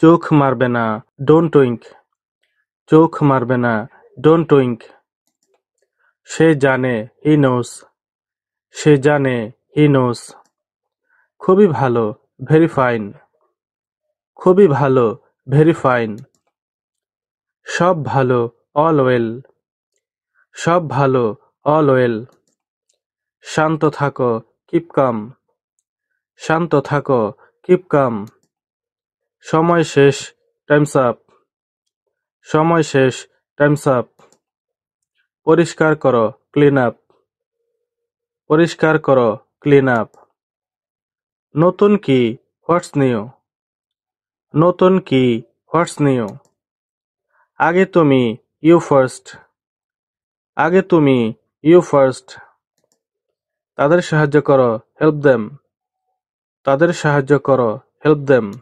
চোখ মারবে না, ডোন্ট উইঙ্ক। চোখ মারবে না, ডোন্ট উইঙ্ক। সে জানে, হি নোস। সে জানে, হি নোস। খুবই ভালো, ভেরি ফাইন। খুবই ভালো, ভেরি ফাইন। সব ভালো, অল ওয়েল। সব ভালো, অল ওয়েল। শান্ত থাকো, কিপ কাম। শান্ত থাকো, কিপ কাম। সময় শেষ, টাইমস আপ। সময় শেষ, টাইমস আপ। পরিষ্কার করো, ক্লিন আপ। পরিষ্কার করো, ক্লিন আপ। নতুন কি, হোয়াটস নিউ। নতুন কি, হোয়াটস নিউ। আগে তুমি, ইউ ফার্স্ট। আগে তুমি, ইউ ফার্স্ট। তাদের সাহায্য করো, হেল্প দেম। তাদের সাহায্য করো, হেল্প দেম।